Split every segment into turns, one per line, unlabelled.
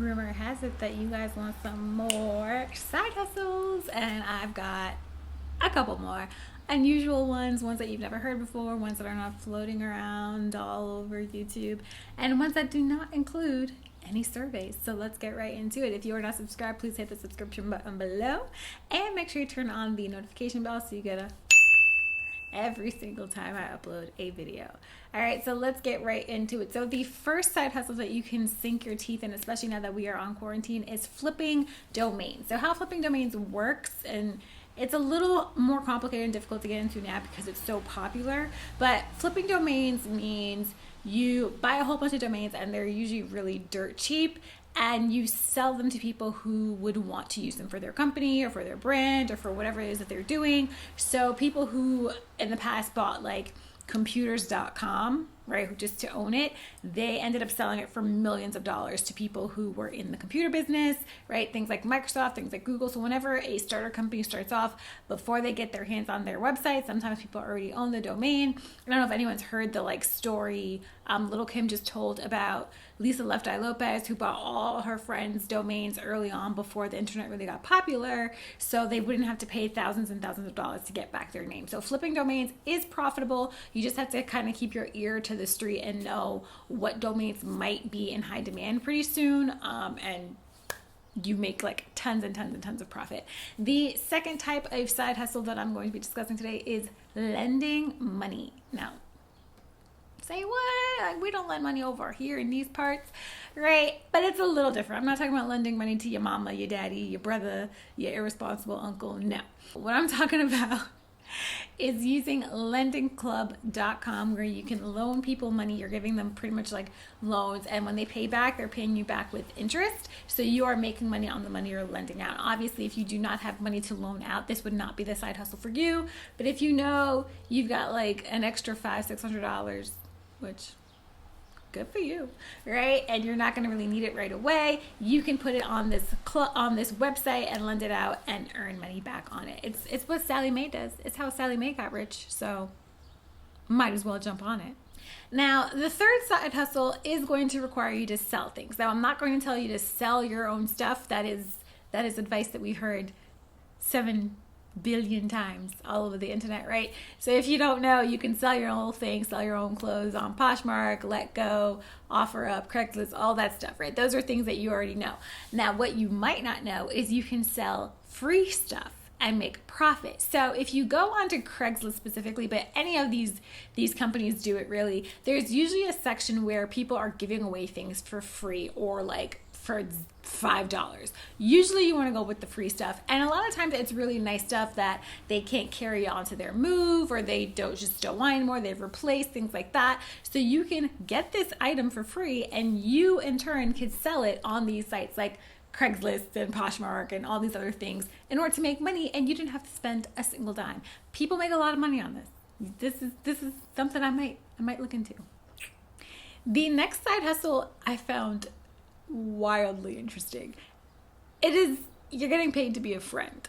rumor has it that you guys want some more side hustles, and I've got a couple more unusual ones that you've never heard before, ones that are not floating around all over YouTube, and ones that do not include any surveys. So let's get right into it. If you are not subscribed, please hit the subscription button below and make sure you turn on the notification bell so you get a every single time I upload a video. All right, so let's get right into it. So the first side hustle that you can sink your teeth in, especially now that we are on quarantine, is flipping domains. So how flipping domains works, and it's a little more complicated and difficult to get into now because it's so popular, but flipping domains means you buy a whole bunch of domains and they're usually really dirt cheap, and you sell them to people who would want to use them for their company or for their brand or for whatever it is that they're doing. So people who in the past bought like computers.com, right, just to own it, they ended up selling it for millions of dollars to people who were in the computer business, right? Things like Microsoft, things like Google. So whenever a starter company starts off, before they get their hands on their website, sometimes people already own the domain. I don't know if anyone's heard the story Little Kim just told about Lisa Left Eye Lopez, who bought all her friends' domains early on before the internet really got popular, so they wouldn't have to pay thousands and thousands of dollars to get back their name. So flipping domains is profitable. You just have to kind of keep your ear to the street and know what domains might be in high demand pretty soon, and you make like tons and tons and tons of profit. The second type of side hustle that I'm going to be discussing today is lending money. Now, say what? Like, we don't lend money over here in these parts, right? But it's a little different. I'm not talking about lending money to your mama, your daddy, your brother, your irresponsible uncle. No. What I'm talking about is using lendingclub.com, where you can loan people money. You're giving them pretty much like loans, and when they pay back, they're paying you back with interest. So you are making money on the money you're lending out. Obviously, if you do not have money to loan out, this would not be the side hustle for you. But if you know you've got like an extra $500-600, which good for you, right? And you're not going to really need it right away, you can put it on this website and lend it out and earn money back on it. It's what Sally Mae does. It's how Sally Mae got rich, so might as well jump on it. Now, the third side hustle is going to require you to sell things. Now, I'm not going to tell you to sell your own stuff. That is advice that we've heard 7 billion times all over the internet, right? So if you don't know, you can sell your own thing, sell your own clothes on Poshmark, Let Go, OfferUp, Craigslist, all that stuff, right? Those are things that you already know. Now, what you might not know is you can sell free stuff and make profit. So if you go onto Craigslist specifically, but any of these companies do it really, there's usually a section where people are giving away things for free or like for $5. Usually you want to go with the free stuff, and a lot of times it's really nice stuff that they can't carry on to their move, or they don't want anymore, they've replaced, things like that. So you can get this item for free, and you in turn can sell it on these sites like Craigslist and Poshmark and all these other things in order to make money, and you didn't have to spend a single dime. People make a lot of money on this. This is something I might look into. The next side hustle I found wildly interesting. It is, you're getting paid to be a friend.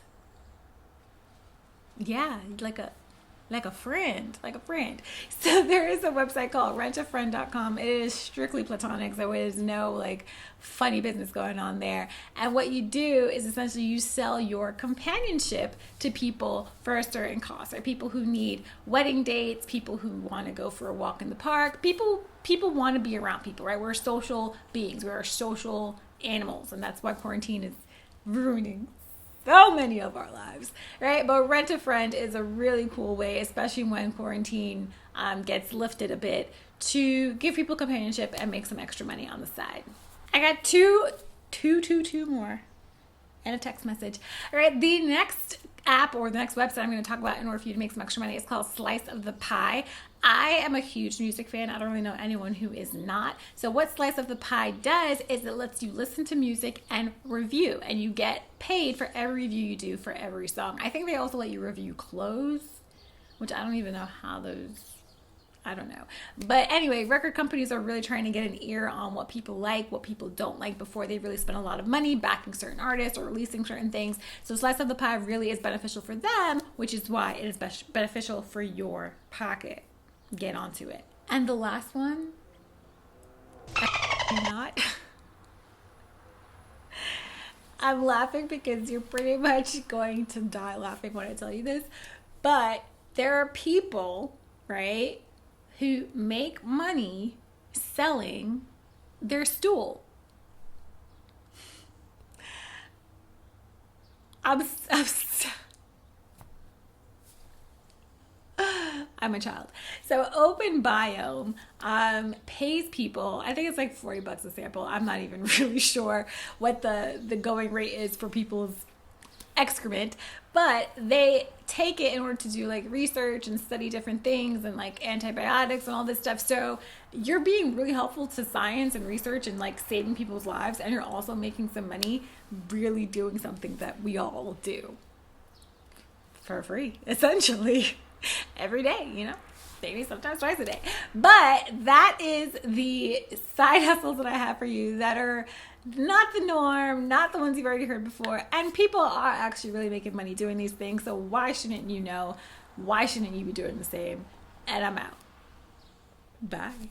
Yeah, like a friend. So there is a website called rentafriend.com. It is strictly platonic, so there is no like funny business going on there. And what you do is essentially you sell your companionship to people for a certain cost. Or people who need wedding dates, people who want to go for a walk in the park, people want to be around people, right? We're social beings. We're social animals, and that's why quarantine is ruining so many of our lives, right? But Rent a Friend is a really cool way, especially when quarantine gets lifted a bit, to give people companionship and make some extra money on the side. I got two more and a text message. All right, the next app or the next website I'm going to talk about in order for you to make some extra money is called Slice of the Pie. I am a huge music fan. I don't really know anyone who is not. So what Slice of the Pie does is it lets you listen to music and review, and you get paid for every review you do for every song. I think they also let you review clothes, which I don't even know how those, I don't know. But anyway, record companies are really trying to get an ear on what people like, what people don't like, before they really spend a lot of money backing certain artists or releasing certain things. So Slice of the Pie really is beneficial for them, which is why it is beneficial for your pocket. Get onto it. And the last one, not I'm laughing because you're pretty much going to die laughing when I tell you this. But there are people, right, who make money selling their stool. I'm a child. So Open Biome pays people, I think it's like $40 a sample. I'm not even really sure what the going rate is for people's excrement, but they take it in order to do like research and study different things and like antibiotics and all this stuff. So you're being really helpful to science and research and like saving people's lives, and you're also making some money really doing something that we all do for free, essentially. Every day, you know, maybe sometimes twice a day. But that is the side hustles that I have for you that are not the norm, not the ones you've already heard before. And people are actually really making money doing these things. So why shouldn't you know? Why shouldn't you be doing the same? And I'm out. Bye.